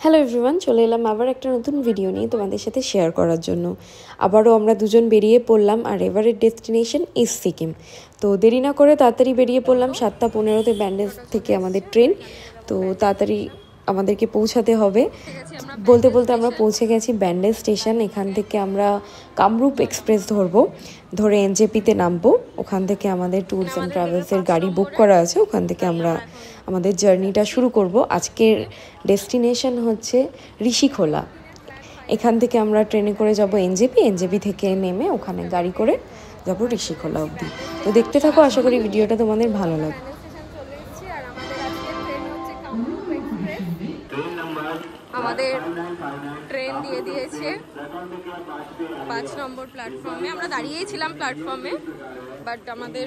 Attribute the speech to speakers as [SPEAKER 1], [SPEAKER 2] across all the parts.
[SPEAKER 1] Hello everyone, চলে এলাম আবার একটা নতুন ভিডিও নিয়ে তোমাদের সাথে শেয়ার করার জন্য। আবারও আমরা দুজন বেরিয়ে পড়লাম, আর এবারের ডেস্টিনেশন ইজ সিকিম। তো দেরি না করে তাড়াতাড়ি বেরিয়ে পড়লাম। 7:15-তে ব্যান্ডেজ থেকে আমাদের ট্রেন, তো তাড়াতাড়ি আমাদেরকে পৌঁছাতে হবে। বলতে বলতে আমরা পৌঁছে গেছি ব্যান্ডেজ স্টেশন। এখান থেকে আমরা কামরূপ এক্সপ্রেস ধরে এনজেপিতে নামবো। ওখান থেকে আমাদের ট্যুরস অ্যান্ড ট্রাভেলসের গাড়ি বুক করা আছে, ওখান থেকে আমরা আমাদের জার্নিটা শুরু করব। আজকের ডেস্টিনেশন হচ্ছে ঋষিখোলা। এখান থেকে আমরা ট্রেনে করে যাব এনজেপি থেকে নেমে ওখানে গাড়ি করে যাব ঋষিখোলা অবধি। তো দেখতে থাকো, আশা করি ভিডিওটা তোমাদের ভালো লাগবে।
[SPEAKER 2] আমাদের ট্রেন দিয়ে দিয়েছে 5 নম্বর প্ল্যাটফর্মে। আমরা দাঁড়িয়েই ছিলাম প্ল্যাটফর্মে, বাট আমাদের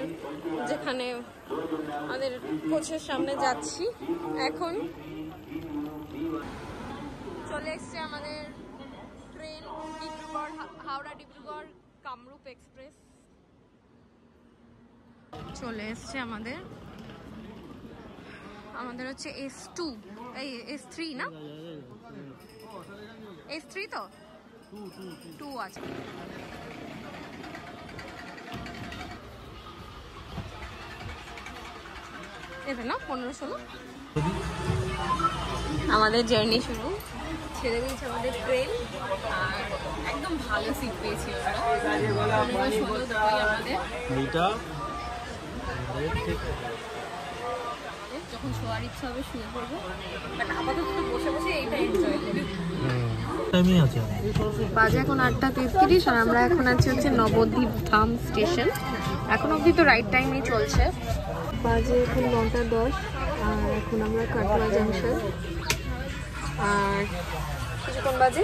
[SPEAKER 2] যেখানে আমাদের কোচের সামনে যাচ্ছি এখন। চলে এসছে আমাদের ট্রেন, হাওড়া ডিব্রুগড় কামরূপ এক্সপ্রেস চলে এসছে আমাদের হচ্ছে S2, এই S3 না, S3 তো 2 আছে। এটা না 15-16 আমাদের জার্নি শুরু। ছেড়ে দিয়েছে আমাদের ট্রেন, আর একদম ভালো সিট পেয়েছি আমরা। 15-16 আমাদের যখন শোয়ার ইচ্ছা হবে শুয়ে পড়বো, বাট আপাতত বসে বসে এইটা এনজয় করি। বাজে এখন 8:33 আর আমরা এখন আছি হচ্ছে নবদ্বীপ ধাম স্টেশন। এখন অবধি তো রাইট টাইমই চলছে। বাজে এখন 9:10 আর এখন আমরা কাটোয়া জাংশন, আর কিছুক্ষণ বাজে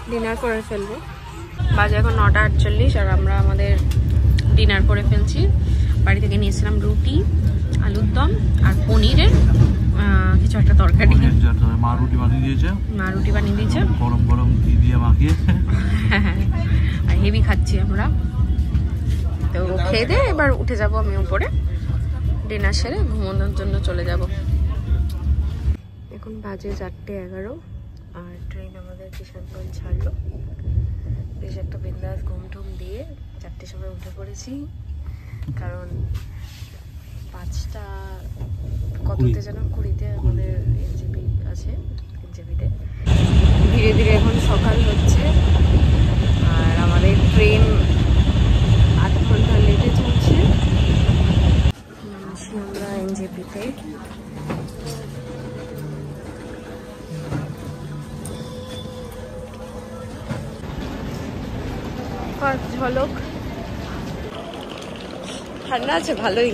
[SPEAKER 2] ডিনার করে ফেলবো। বাজে এখন 9:48 আর আমরা আমাদের ডিনার করে ফেলছি। বাড়ি থেকে নিয়েছিলাম রুটি, আলুর দম আর পনিরের কিছু একটা তরকারি। মা রুটি বানিয়ে দিয়েছে গরম গরম ঘি দিয়ে মাখিয়ে। আর হেভি খাচ্ছি আমরা। তো খেয়ে দিয়ে এবার উঠে যাব আমি উপরে, ডিনার সেরে ঘুমানোর জন্য চলে যাব। এখন বাজে 4:11 আর ট্রেন আমাদের কিষানগঞ্জ ছাড়লো। বেশ একটা বিন্দাস ঘুম টুম দিয়ে 4টের সময় উঠে পড়েছি, কারণ 5টা কততে যেন 20-তে আমাদের এনজেপি আছে। এনজেপিতে ধীরে ধীরে এখন সকাল হচ্ছে, আর আমাদের ট্রেন 8 ঘন্টা লেটে চলছে। আসি আমরা এনজেপিতে। ঝলক ঠান্ডা আছে ভালোই,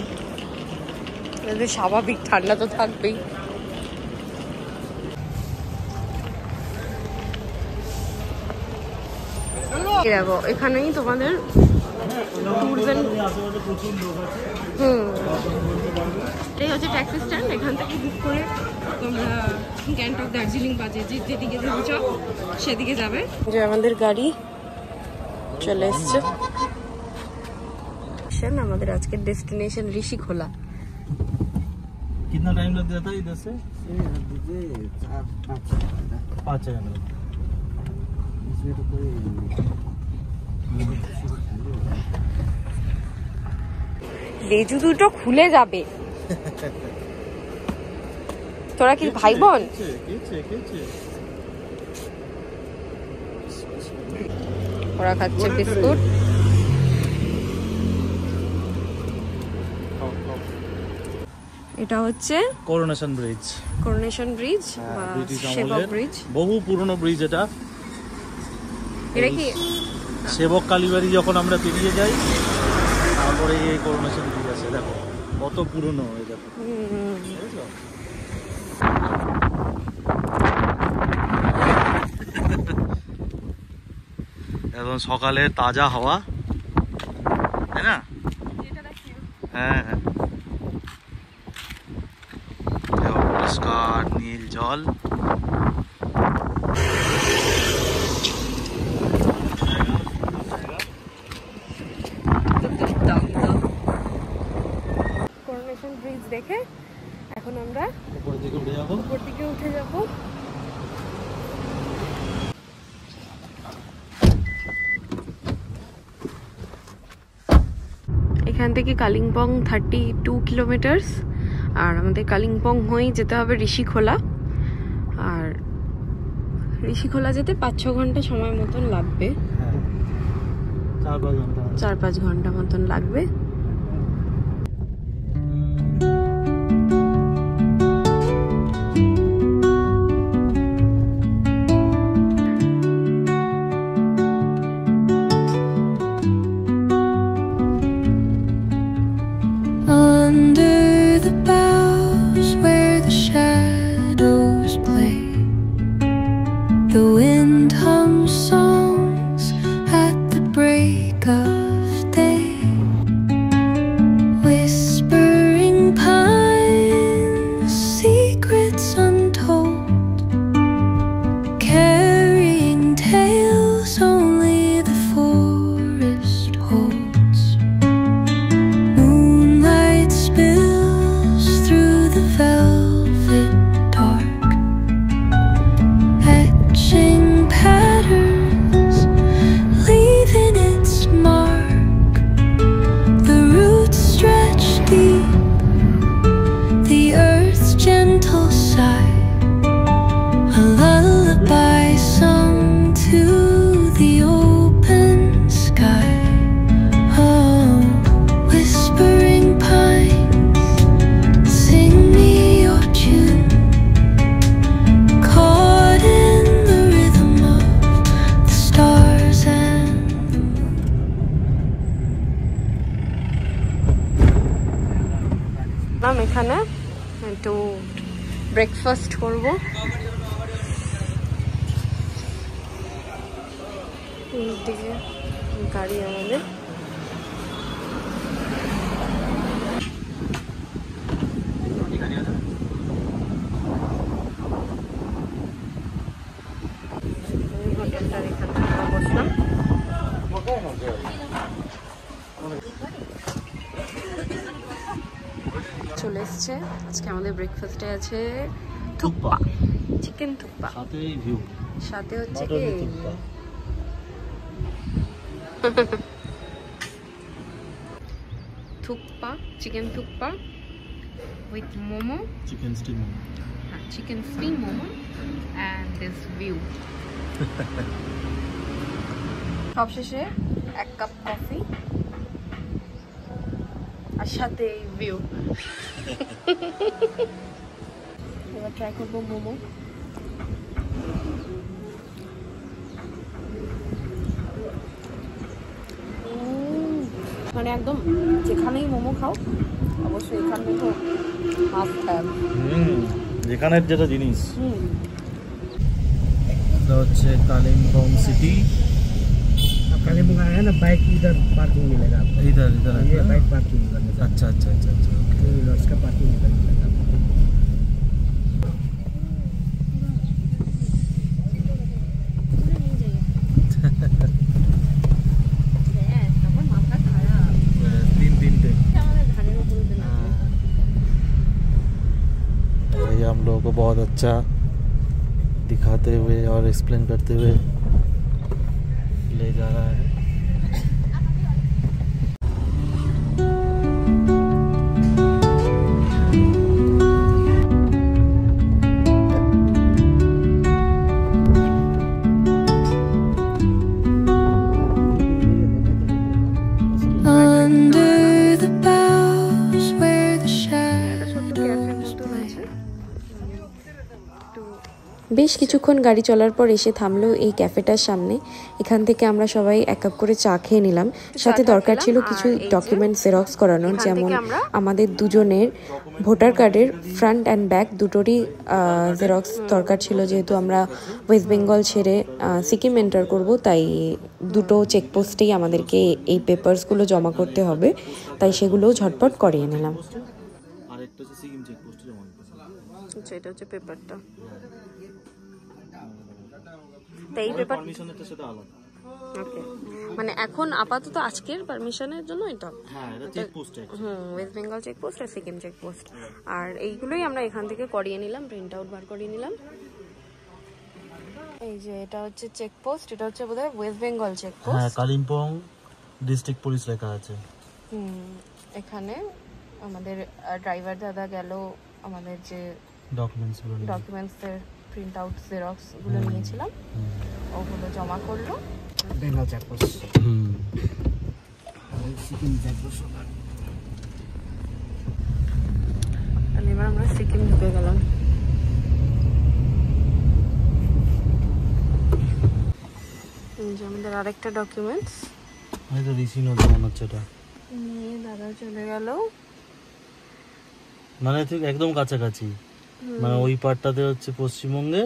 [SPEAKER 2] স্বাভাবিক ঠান্ডা তো থাকবেই। দেখো এখানেই তোমাদের এই হচ্ছে ট্যাক্সি স্ট্যান্ড। এখান থেকে বুক করে তোমরা গ্যাংটক, দার্জিলিং বা যেদিকে যেতে চাও সেদিকে যাবে। যে আমাদের গাড়ি চলে এসছে। আমাদের আজকের ডেস্টিনেশন ঋষিখোলা।
[SPEAKER 3] कितना टाइम लग जाता है इधर से? 5 घंटे। इसमें तो कोई
[SPEAKER 2] লেজু দুটো খুলে যাবে। তোরা কি ভাই বোন? ওরা খাচ্ছে বিস্কুট। এটা হচ্ছে
[SPEAKER 3] করোনেশন ব্রিজ
[SPEAKER 2] বা সেবক ব্রিজ।
[SPEAKER 3] বহু পুরনো ব্রিজ এটা।
[SPEAKER 2] এটা কি
[SPEAKER 3] সেবক কালীবাড়ি যখন আমরা পেরিয়ে যাই, তারপরে এই করোনেশন ব্রিজ আছে। দেখো কত পুরনো হয়ে যাবে। এখন সকালে তাজা হাওয়া, তাই না? হ্যাঁ, পরিষ্কার নীল জল।
[SPEAKER 2] করোনেশন ব্রিজ দেখে এখন আমরা
[SPEAKER 3] উপর দিকে উঠে যাব।
[SPEAKER 2] এখান থেকে কালিম্পং 32 কিলোমিটার্স, আর আমাদের কালিম্পং হয়েই যেতে হবে ঋষিখোলা। আর ঋষিখোলা যেতে 5-6 ঘন্টা সময় মতন লাগবে, 4-5 ঘন্টা মতন লাগবে।
[SPEAKER 4] The wind hums songs at the break of day, whispering pines, secrets untold, carrying tales only the forest holds. Moonlight spills through the velvet dark, etching patterns, leaving its mark. The roots stretch deep, the earth's gentle sigh, a lullaby sung to the open sky. Oh, whispering pines, sing me your tune, caught in the rhythm of the stars and the moon.
[SPEAKER 2] আমি এখানে একটু breakfast করবো। দিকে গাড়ি আমাদের হোটেলটার এখানে আমরা বসলাম। চলে এসছে। আজকে আমাদের ব্রেকফাস্টে আছে থুপ্পা, চিকেন থুপ্পা,
[SPEAKER 3] সাথে ভিউ,
[SPEAKER 2] সাথে হচ্ছে কি thukpa, chicken thukpa with momo,
[SPEAKER 3] chicken steam,
[SPEAKER 2] chicken steam momo and this view. সবশেষে 1 কাপ কফি আর সাথে এই ভিউ। এবার ট্রাই করবো মোমো। মানে একদম যেখানেই মোমো খাও অবশ্যই এখানে তো মাস্ট হ্যাভ।
[SPEAKER 3] যেখানের যেটা জিনিস। এটা হচ্ছে কালিম্পং সিটি।
[SPEAKER 5] कालिम्पोंग आया ना, बाइक इधर पार्किंग मिलेगा आपको।
[SPEAKER 3] इधर इधर
[SPEAKER 5] ये बाइक पार्किंग करने का।
[SPEAKER 3] अच्छा अच्छा अच्छा अच्छा ओके।
[SPEAKER 5] टू व्हीलर्स का पार्किंग इधर मिलेगा आपको।
[SPEAKER 3] तीन भैया हम लोगों को बहुत अच्छा दिखाते हुए और एक्सप्लेन करते हुए ले जा रहा है।
[SPEAKER 4] Under the boughs where the shadows play.
[SPEAKER 1] বেশ কিছুক্ষণ গাড়ি চলার পর এসে থামলো এই ক্যাফেটার সামনে। এখান থেকে আমরা সবাই 1 কাপ করে চা খেয়ে নিলাম। সাথে দরকার ছিল কিছু ডকুমেন্ট জেরক্স করানোর, যেমন আমাদের দুজনের ভোটার কার্ডের ফ্রন্ট অ্যান্ড ব্যাক দুটোরই জেরক্স দরকার ছিল, যেহেতু আমরা ওয়েস্ট বেঙ্গল ছেড়ে সিকিম এন্টার করব, তাই দুটো চেকপোস্টেই আমাদেরকে এই পেপারসগুলো জমা করতে হবে, তাই সেগুলোও ঝটপট করিয়ে নিলাম।
[SPEAKER 3] আর একটা হচ্ছে সিকিম চেকপোস্টে জমা দিতে হবে।
[SPEAKER 2] আচ্ছা, এটা হচ্ছে পেপারটা। তাই পেপার
[SPEAKER 3] পারমিশনের সাথে আলাদা।
[SPEAKER 2] ওকে, মানে এখন আপাতত আজকের পারমিশনের জন্য এটা।
[SPEAKER 3] হ্যাঁ, এটা চেকপোস্ট।
[SPEAKER 2] ওয়েস্ট বেঙ্গল চেকপোস্ট আর সিকিম চেকপোস্ট, আর এইগুলোই আমরা এখান থেকে করিয়ে নিলাম, প্রিন্ট আউট বার করিয়ে নিলাম। এই যে এটা হচ্ছে চেকপোস্ট, এটা হচ্ছে বোধহয় ওয়েস্ট বেঙ্গল চেকপোস্ট।
[SPEAKER 3] হ্যাঁ, কালিম্পং ডিস্ট্রিক্ট পুলিশ লেখা আছে।
[SPEAKER 2] এখানে আমাদের ড্রাইভার দাদা গেল আমাদের যে ডকুমেন্টসের প্রিন্ট আউট জেরক্সগুলো নিয়েছিলাম ওগুলো জমা করলো।
[SPEAKER 5] Bengal checkpost Sikkim checkpost.
[SPEAKER 2] এবার আমরা সিকিম ঢুকে গেলাম। আমাদের আরেকটা ডকুমেন্টস
[SPEAKER 3] ঋষি নদী মনে হচ্ছে এটা
[SPEAKER 2] নিয়ে দাদা চলে গেল।
[SPEAKER 3] মানে ঠিক একদম কাছাকাছি, মানে ওই পার্টটাতে হচ্ছে পশ্চিমবঙ্গে,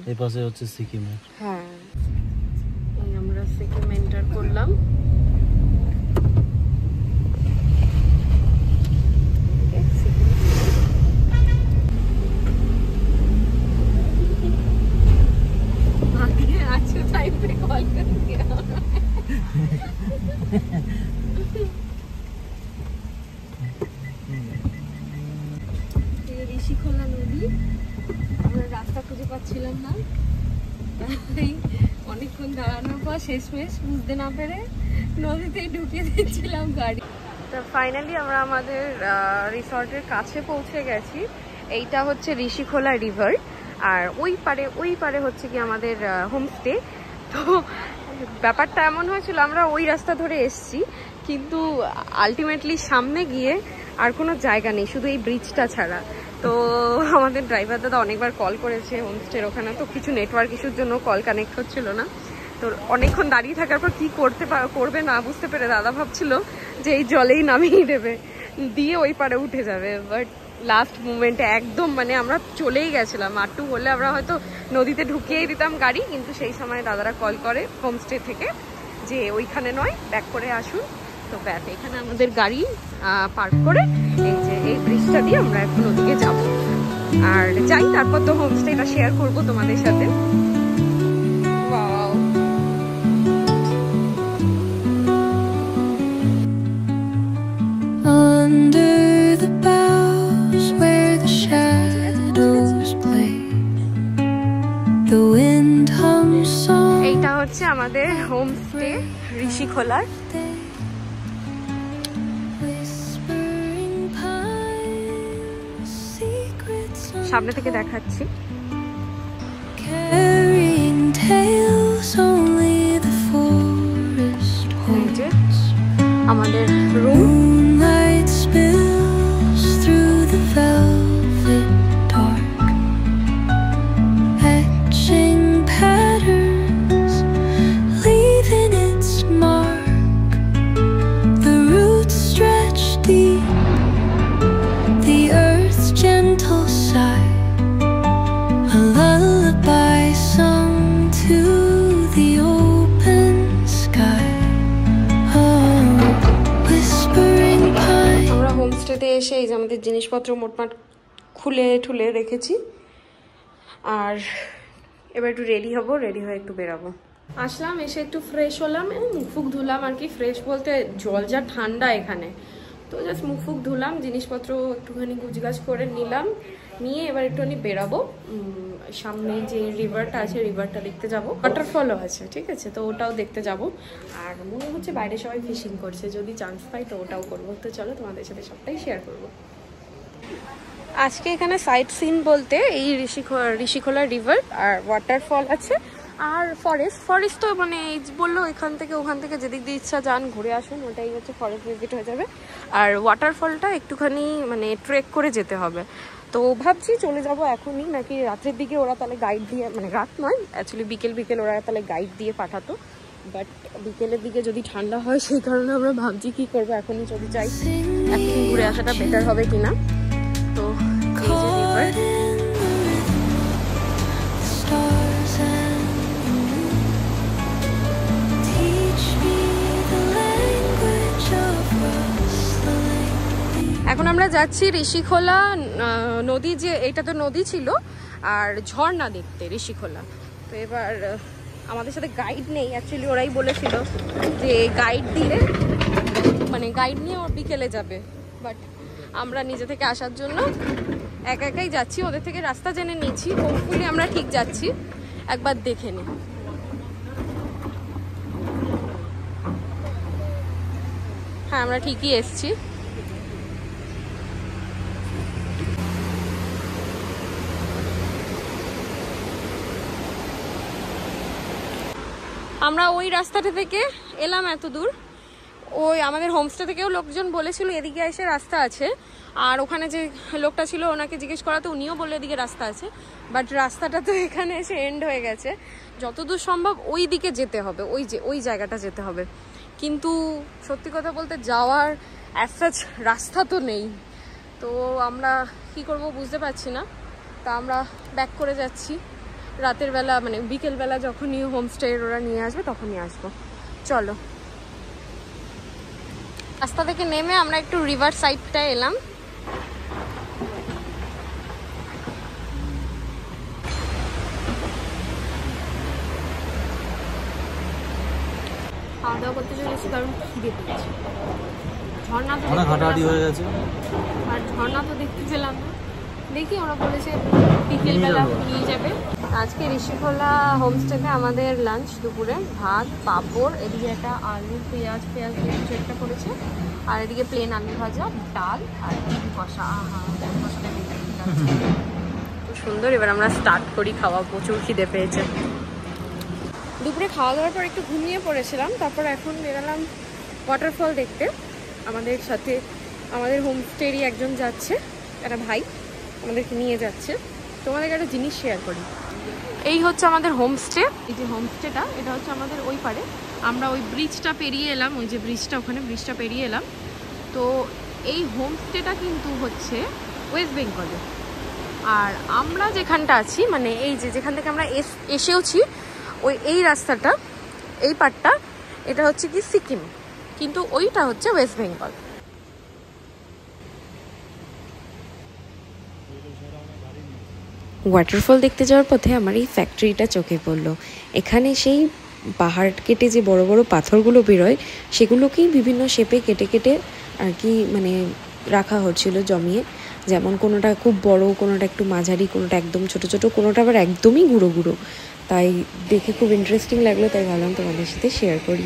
[SPEAKER 3] এই পাশে হচ্ছে সিকিমে।
[SPEAKER 2] হ্যাঁ, আমরা সিকিম এন্টার করলাম। ঋষিখোলা নদী, আমরা রাস্তা খুঁজে পাচ্ছিলাম না, অনেকক্ষণ দাঁড়ানোর পর শেষমেশ বুঝতে না পেরে নদীতেই ঢুকিয়ে দিচ্ছিলাম গাড়ি। তো ফাইনালি আমরা আমাদের রিসর্টের কাছে পৌঁছে গেছি। এইটা হচ্ছে ঋষিখোলা রিভার, আর ওই পারে হচ্ছে কি আমাদের হোমস্টে। তো ব্যাপারটা এমন হয়েছিল, আমরা ওই রাস্তা ধরে এসছি, কিন্তু আলটিমেটলি সামনে গিয়ে আর কোনো জায়গা নেই, শুধু এই ব্রিজটা ছাড়া। তো আমাদের ড্রাইভার দাদা অনেকবার কল করেছে হোমস্টের ওখানে, তো কিছু নেটওয়ার্ক ইস্যুর জন্য কল কানেক্ট হচ্ছিল না। তো অনেকক্ষণ দাঁড়িয়ে থাকার পর কী করবে না বুঝতে পেরে দাদা ভাবছিল যে এই জলেই নামিয়ে দেবে, দিয়ে ওই পারে উঠে যাবে। বাট লাস্ট মুমেন্টে একদম মানে আমরা চলেই গেছিলাম, আটটু হলে আমরা হয়তো নদীতে ঢুকিয়েই দিতাম গাড়ি, কিন্তু সেই সময় দাদারা কল করে হোমস্টে থেকে যে ওইখানে নয়, ব্যাক করে আসুন। তো ব্যাস, এখানে আমাদের গাড়ি পার্ক করে এই যে এই ব্রিজটা দিয়ে আমরা এখন ওদিকে যাব আর যাই, তারপর তো হোমস্টেটা শেয়ার করবো তোমাদের সাথে।
[SPEAKER 4] Under the boughs where the shadows play, the wind hums song.
[SPEAKER 2] এইটা হচ্ছে আমাদের হোমস্টে ঋষিখোলার।
[SPEAKER 4] Whispering pines, secrets
[SPEAKER 2] সামনে থেকে দেখাচ্ছি।
[SPEAKER 4] carrying tales only the forest holds.
[SPEAKER 2] আমাদের room,
[SPEAKER 4] Moonlight spills through the velvet dark, etching patterns, leaving its mark. The roots stretch deep, the earth's gentle sigh, a lullaby sung to the open sky. Oh, whispering pine.
[SPEAKER 2] আমরা হোমস্টেতে এসে এই যে আমাদের জিনিসপত্র মোটমাট খুলে ঠুলে রেখেছি, আর এবার একটু রেডি হব, রেডি হয়ে একটু বেরাবো। আসলাম, এসে একটু ফ্রেশ হলাম, মুখ ফুক ধুলাম আর কি। ফ্রেশ বলতে জল যা ঠান্ডা এখানে, তো জাস্ট মুখ ফুক ধুলাম, জিনিসপত্র একটুখানি গুজগাছ করে নিলাম, নিয়ে এবার একটুখানি বেরাবো। সামনে যে রিভারটা আছে, রিভারটা দেখতে যাব, ওয়াটারফলও আছে, ঠিক আছে, তো ওটাও দেখতে যাব। আর মনে হচ্ছে বাইরে সবাই ফিশিং করছে, যদি চান্স পাই তো ওটাও করবো। তো চলো তোমাদের সাথে সবটাই শেয়ার করবো। আজকে এখানে সাইট সিন বলতে এই ঋষিখোলা রিভার আর ওয়াটারফল আছে, আর ফরেস্ট তো মানে বললো এখান থেকে ওখান থেকে যেদিক দিয়ে ইচ্ছা যান ঘুরে আসুন, ওটাই হচ্ছে ফরেস্ট ভিজিট হয়ে যাবে। আর ওয়াটারফলটা একটুখানি মানে ট্রেক করে যেতে হবে। তো ভাবছি চলে যাব এখনই, নাকি রাত্রের দিকে ওরা তাহলে গাইড দিয়ে, মানে রাত নয় অ্যাকচুয়ালি বিকেল ওরা তাহলে গাইড দিয়ে পাঠাতো, বাট বিকেলের দিকে যদি ঠান্ডা হয় সেই কারণে আমরা ভাবছি কি করবো, এখনই যদি যাই এখনই ঘুরে আসাটা বেটার হবে কিনা। তো এই যে river,
[SPEAKER 4] Stars and the moon teach me the language of rustling.
[SPEAKER 2] এখন আমরা যাচ্ছি ঋষিখোলা নদী, যে এটা তো নদী ছিল, আর ঝর্ণা দেখতে ঋষিখোলা। তো এবার আমাদের সাথে গাইড নেই, অ্যাকচুয়ালি ওরাই বলেছিল যে গাইড দিলে মানে গাইড নিয়ে ওর বিকেলে যাবে, বাট আমরা নিজে থেকে আসার জন্য একাই যাচ্ছি, ওদের থেকে রাস্তা জেনে নিয়েছি, হোপফুলি আমরা ঠিক যাচ্ছি, একবার দেখে নিই। হ্যাঁ আমরা ঠিকই এসছি, আমরা ওই রাস্তাটা থেকে এলাম এত দূর। ওই আমাদের হোমস্টে থেকেও লোকজন বলেছিল এদিকে এসে রাস্তা আছে, আর ওখানে যে লোকটা ছিল ওনাকে জিজ্ঞেস করাতে উনিও বললো এদিকে রাস্তা আছে, বাট রাস্তাটা তো এখানে এসে এন্ড হয়ে গেছে। যতদূর সম্ভব ওই দিকে যেতে হবে, ওই জায়গাটা যেতে হবে, কিন্তু সত্যি কথা বলতে যাওয়ার অ্যাজ সাচ রাস্তা তো নেই। তো আমরা কি করব বুঝতে পারছি না। তা আমরা ব্যাক করে যাচ্ছি, রাতের বেলা মানে বিকেলবেলা যখনই হোমস্টে ওরা নিয়ে আসবে তখনই আসবো। চলো, রাস্তা থেকে নেমে আমরা একটু রিভার সাইডটা এলাম। খাওয়া দাওয়া করতে চলেছি কারণ খিদে পেয়েছি। ঝর্ণা তো
[SPEAKER 3] হাঁটাহাঁটি হয়ে গেছে,
[SPEAKER 2] আর ঝর্ণা তো দেখতে পেলাম না। দেখি ওরা বলেছে বিকেলবেলা নিয়ে যাবে। আজকে ঋষিখোলা হোমস্টেতে আমাদের লাঞ্চ দুপুরে ভাত, পাঁপড়, এদিকে একটা আলু পেঁয়াজ দিয়ে কিছু একটা করেছে, আর এদিকে প্লেন আলু ভাজা, ডাল আর ডিম কষা। ডিম কষাটা খুব সুন্দর। এবার আমরা স্টার্ট করি খাওয়া, প্রচুর খিদে পেয়েছে। দুপুরে খাওয়া দাওয়ার পর একটু ঘুমিয়ে পড়েছিলাম, তারপর এখন বেরোলাম ওয়াটারফল দেখতে। আমাদের সাথে আমাদের হোমস্টেরই একজন যাচ্ছে, একটা ভাই আমাদেরকে নিয়ে যাচ্ছে। তোমাদেরকে একটা জিনিস শেয়ার করি। এই হচ্ছে আমাদের হোমস্টে। এই যে হোমস্টেটা, এটা হচ্ছে আমাদের ওই পারে। আমরা ওই ব্রিজটা পেরিয়ে এলাম, ওই যে ব্রিজটা, ওখানে ব্রিজটা পেরিয়ে এলাম। তো এই হোমস্টেটা কিন্তু হচ্ছে ওয়েস্ট বেঙ্গলে, আর আমরা যেখানটা আছি মানে এই যে যেখান থেকে আমরা এসেওছি ওই এই রাস্তাটা, এই পার্টটা, এটা হচ্ছে কি সিকিম, কিন্তু ওইটা হচ্ছে ওয়েস্ট বেঙ্গল।
[SPEAKER 1] ওয়াটারফল দেখতে যাওয়ার পথে আমার এই ফ্যাক্টরিটা চোখে পড়লো। এখানে সেই পাহাড় কেটে যে বড় বড় পাথরগুলো বেরোয় সেগুলোকেই বিভিন্ন শেপে কেটে কেটে আর কি মানে রাখা হচ্ছিল জমিয়ে। যেমন কোনোটা খুব বড়, কোনোটা একটু মাঝারি, কোনোটা একদম ছোট ছোট, কোনোটা আবার একদমই গুঁড়ো গুঁড়ো। তাই দেখে খুব ইন্টারেস্টিং লাগলো, তাই ভাবলাম তোমাদের সাথে শেয়ার করি।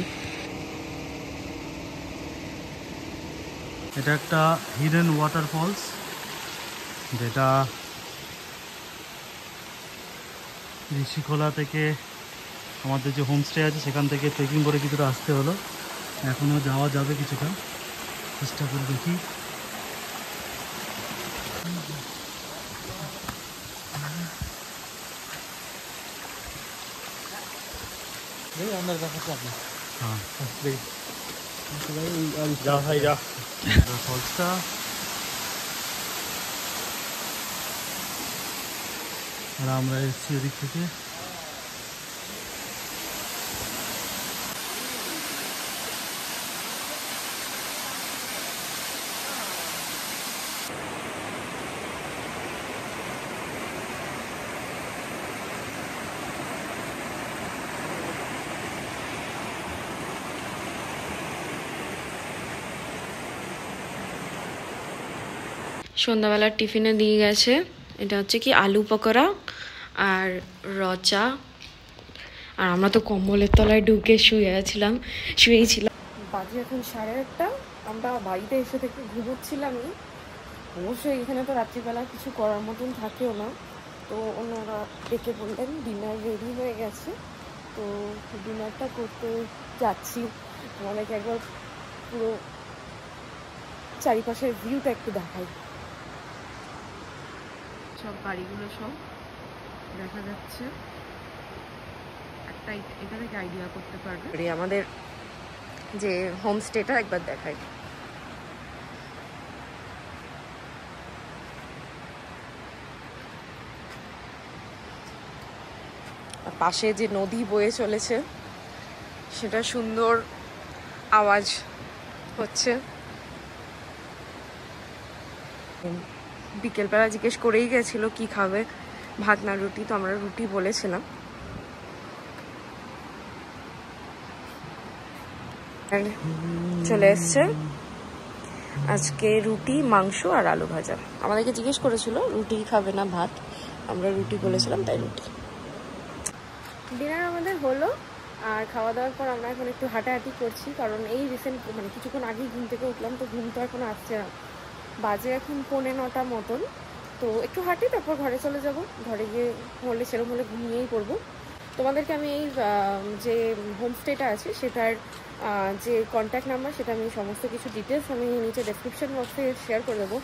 [SPEAKER 3] এটা একটা হিডেন ওয়াটারফলস, যেটা ঋষিখোলা থেকে আমাদের যে হোমস্টে আছে সেখান থেকে ট্রেকিং করে কিছুটা আসতে হলো। এখনও যাওয়া যাবে কিছুটা, চেষ্টা করে দেখি। ফলসটা আর আমরা এসেছি ওদিক থেকে।
[SPEAKER 1] সন্ধ্যাবেলার টিফিনে দিয়ে গেছে, এটা হচ্ছে কি আলু পকোড়া আর রচা। আর আমরা তো কম্বলের তলায় ঢুকে শুয়েই ছিলাম। বাজে এখন 1:30। আমরা বাড়িতে এসে থেকে ঘুমোচ্ছিলামই। অবশ্যই এখানে তো রাত্রিবেলা কিছু করার মতন থাকেও না, তো ওনারা ডেকে বললেন ডিনার রেডি হয়ে গেছে, তো ডিনারটা করতে যাচ্ছি। আমাদেরকে একবার পুরো চারিপাশের ভিউটা একটু দেখাই। সব বাড়িগুলো সব দেখা যাচ্ছে, একটা এটা থেকে আইডিয়া করতে পারবে। আমাদের যে হোমস্টেটা একবার দেখাই। পাশে যে নদী বয়ে চলেছে সেটা সুন্দর আওয়াজ হচ্ছে। বিকেলবেলা জিজ্ঞেস করেই গেছিল কি খাবে, ভাত না রুটি, তো আমরা রুটি বলেছিলাম। চলে এসছে আজকে রুটি, মাংস আর আলু ভাজা। আমাদেরকে জিজ্ঞেস করেছিল রুটি খাবে না ভাত, আমরা রুটি বলেছিলাম তাই রুটি।
[SPEAKER 2] ডিনার আমাদের হলো, আর খাওয়া দাওয়ার পর আমরা এখন একটু হাঁটাহাঁটি করছি, কারণ এই রিসেন্ট মানে কিছুক্ষণ আগেই ঘুম থেকে উঠলাম, তো ঘুম তো এখন আসছে না। বাজে এখন 9:45 মতন, তো একটু হাঁটি তারপর ঘরে চলে যাব। ঘরে গিয়ে হলে সেরকম হলে ঘুমিয়েই পড়বো। তোমাদেরকে আমি এই যে হোমস্টেটা আছে সেটার যে কন্ট্যাক্ট নাম্বার সেটা আমি সমস্ত কিছু ডিটেলস আমি নিচে ডেসক্রিপশন বক্সে শেয়ার করে দেবো।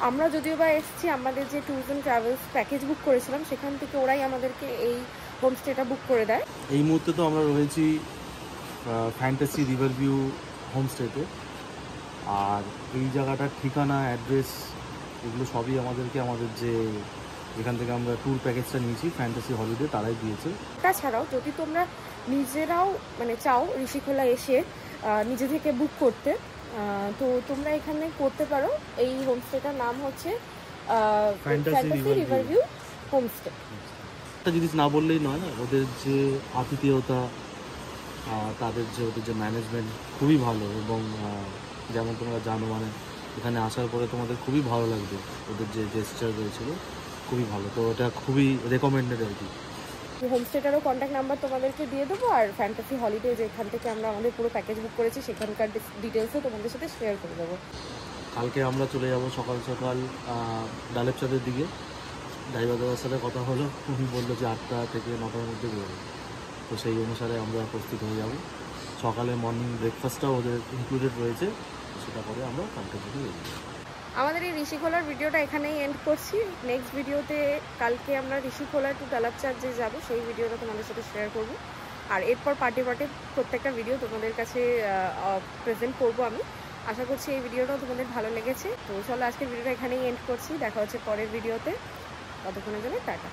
[SPEAKER 2] আমরা যদিও বা এসেছি আমাদের যে ট্যুরস অ্যান্ড ট্রাভেলস প্যাকেজ বুক করেছিলাম সেখান থেকে ওরাই আমাদেরকে এই হোমস্টেটা বুক করে দেয়।
[SPEAKER 3] এই মুহূর্তে তো আমরা রয়েছি ফ্যান্টাসি রিভার ভিউ হোমস্টেতে। আর এই জায়গাটার ঠিকানা, অ্যাড্রেস এগুলো সবই আমাদেরকে আমাদের যে যেখান থেকে আমরা ট্যুর প্যাকেজটা নিয়েছি ফ্যান্টাসি হলিডে তারাই দিয়েছে।
[SPEAKER 2] তাছাড়াও যদি তোমরা নিজেরাও মানে চাও ঋষিখোলা এসে নিজে থেকে বুক করতে, তো তোমরা এখানে করতে পারো। এই হোমস্টেটার নাম হচ্ছে ফ্যান্টাসি রিভার ভিউ হোমস্টে।
[SPEAKER 3] একটা জিনিস না বললেই নয়, ওদের যে আতিথেয়তা, ওদের যে ম্যানেজমেন্ট খুবই ভালো। এবং যেমন তোমরা জানো, মানে এখানে আসার পরে তোমাদের খুবই ভালো লাগবে। ওদের যে জেস্টার রয়েছিল খুবই ভালো, তো এটা খুবই রেকমেন্ডেড আর কি।
[SPEAKER 2] হোমস্টেটারও কন্ট্যাক্ট নাম্বার তোমাদেরকে দিয়ে দেবো, আর ফ্যান্টাসি হলিডে যেখান থেকে আমরা আমাদের পুরো প্যাকেজ বুক করেছি সেখানকার ডিটেলসও তোমাদের সাথে শেয়ার করে দেবো।
[SPEAKER 3] কালকে আমরা চলে যাব সকাল সকাল ডালেপচাঁদের দিকে। ড্রাইভার দাদার সাথে কথা হলো, উনি বললো যে 8টা থেকে 9টার মধ্যে বেরোবো। তো সেই অনুসারে আমরা প্রস্তুত হয়ে যাব। সকালে মর্নিং ব্রেকফাস্টটাও ওদের ইনক্লুডেড রয়েছে, সেটা করে আমরা কালকে থেকে বেরোবো।
[SPEAKER 2] আমাদের এই ঋষিখোলার ভিডিওটা এখানেই এন্ড করছি। নেক্সট ভিডিওতে কালকে আমরা ঋষিখোলা টু ডালাপচাঁদ যে যাবো সেই ভিডিওটা তোমাদের সাথে শেয়ার করব। আর এরপর পার্টে প্রত্যেকটা ভিডিও তোমাদের কাছে প্রেজেন্ট করব আমি। আশা করছি এই ভিডিওটাও তোমাদের ভালো লেগেছে। তো চলো আজকের ভিডিওটা এখানেই এন্ড করছি, দেখা হচ্ছে পরের ভিডিওতে। ততক্ষণের জন্য টাটা।